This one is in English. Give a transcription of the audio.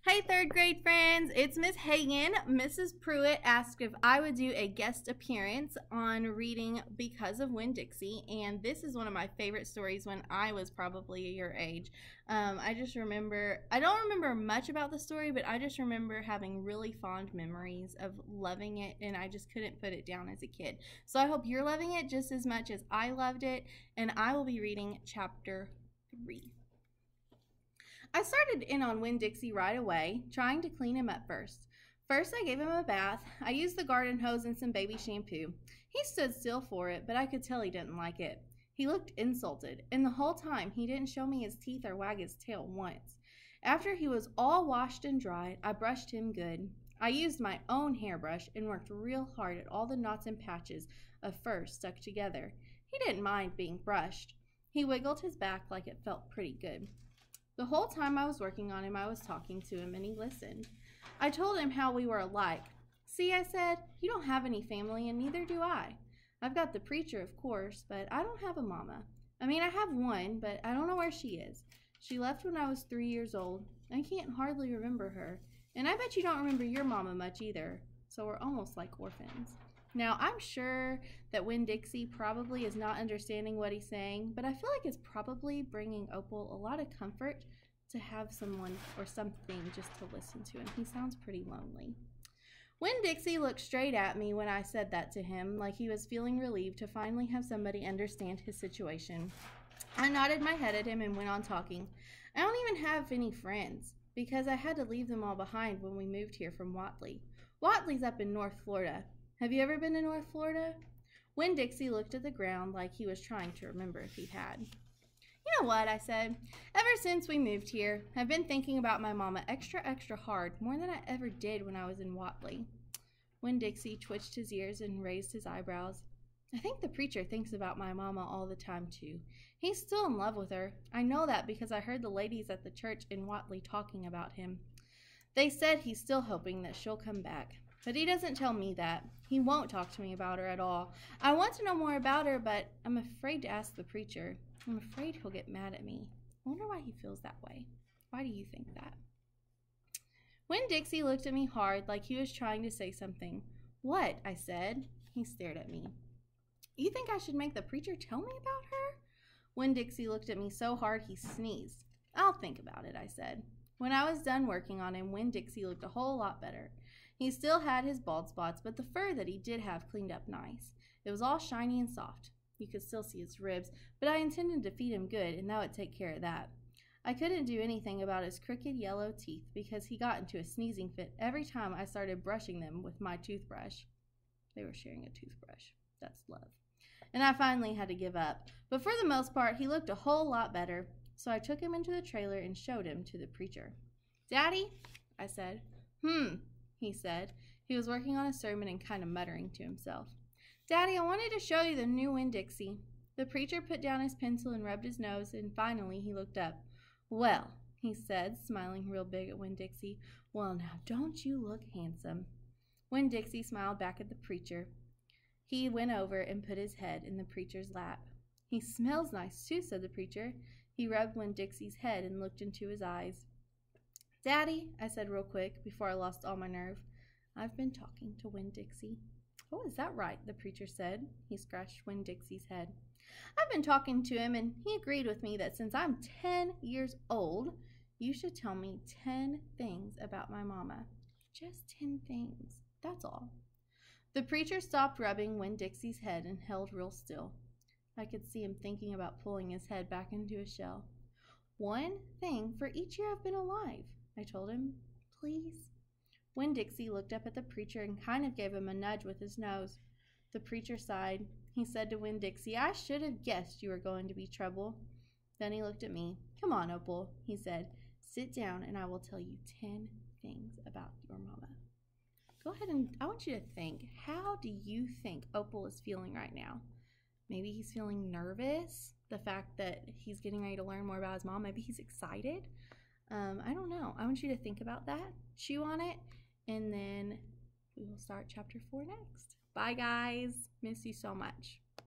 Hey, third grade friends, it's Miss Hagan. Mrs. Pruitt asked if I would do a guest appearance on reading Because of Winn-Dixie, and this is one of my favorite stories when I was probably your age. I don't remember much about the story, but I just remember having really fond memories of loving it, and I just couldn't put it down as a kid. So I hope you're loving it just as much as I loved it, and I will be reading chapter 3. I started in on Winn-Dixie right away, trying to clean him up first. First, I gave him a bath. I used the garden hose and some baby shampoo. He stood still for it, but I could tell he didn't like it. He looked insulted, and the whole time he didn't show me his teeth or wag his tail once. After he was all washed and dried, I brushed him good. I used my own hairbrush and worked real hard at all the knots and patches of fur stuck together. He didn't mind being brushed. He wiggled his back like it felt pretty good. The whole time I was working on him, I was talking to him, and he listened. I told him how we were alike. See, I said, you don't have any family, and neither do I. I've got the preacher, of course, but I don't have a mama. I mean, I have one, but I don't know where she is. She left when I was 3 years old. I can't hardly remember her, and I bet you don't remember your mama much either, so we're almost like orphans. Now, I'm sure that Winn-Dixie probably is not understanding what he's saying, but I feel like it's probably bringing Opal a lot of comfort to have someone or something just to listen to him. He sounds pretty lonely. Winn-Dixie looked straight at me when I said that to him, like he was feeling relieved to finally have somebody understand his situation. I nodded my head at him and went on talking. I don't even have any friends, because I had to leave them all behind when we moved here from Watley. Watley's up in North Florida. Have you ever been to North Florida? Winn-Dixie looked at the ground like he was trying to remember if he had. You know what, I said. Ever since we moved here, I've been thinking about my mama extra hard, more than I ever did when I was in Watley. Winn-Dixie twitched his ears and raised his eyebrows. I think the preacher thinks about my mama all the time, too. He's still in love with her. I know that because I heard the ladies at the church in Watley talking about him. They said he's still hoping that she'll come back. But he doesn't tell me that. He won't talk to me about her at all. I want to know more about her, but I'm afraid to ask the preacher. I'm afraid he'll get mad at me. I wonder why he feels that way. Why do you think that? Winn-Dixie looked at me hard, like he was trying to say something. What? I said. He stared at me. You think I should make the preacher tell me about her? Winn-Dixie looked at me so hard he sneezed. I'll think about it, I said. When I was done working on him, Winn-Dixie looked a whole lot better. He still had his bald spots, but the fur that he did have cleaned up nice. It was all shiny and soft. You could still see his ribs, but I intended to feed him good, and that would take care of that. I couldn't do anything about his crooked yellow teeth because he got into a sneezing fit every time I started brushing them with my toothbrush. They were sharing a toothbrush. That's love. And I finally had to give up. But for the most part, he looked a whole lot better, so I took him into the trailer and showed him to the preacher. Daddy, I said. He said. He was working on a sermon and kind of muttering to himself. Daddy, I wanted to show you the new Winn-Dixie. The preacher put down his pencil and rubbed his nose, and finally he looked up. Well, he said, smiling real big at Winn-Dixie. Well, now, don't you look handsome? Winn-Dixie smiled back at the preacher. He went over and put his head in the preacher's lap. He smells nice, too, said the preacher. He rubbed Winn-Dixie's head and looked into his eyes. Daddy, I said real quick before I lost all my nerve, I've been talking to Winn-Dixie. Oh, is that right? The preacher said. He scratched Winn-Dixie's head. I've been talking to him, and he agreed with me that since I'm 10 years old, you should tell me 10 things about my mama. Just 10 things. That's all. The preacher stopped rubbing Winn-Dixie's head and held real still. I could see him thinking about pulling his head back into his shell. 1 thing for each year I've been alive, I told him. Please? Winn-Dixie looked up at the preacher and kind of gave him a nudge with his nose. The preacher sighed. He said to Winn-Dixie, I should have guessed you were going to be trouble. Then he looked at me. Come on, Opal, he said. Sit down and I will tell you 10 things about your mama. Go ahead and I want you to think. How do you think Opal is feeling right now? Maybe he's feeling nervous. The fact that he's getting ready to learn more about his mom. Maybe he's excited. I don't know. I want you to think about that. Chew on it. And then we will start chapter 4 next. Bye, guys. Miss you so much.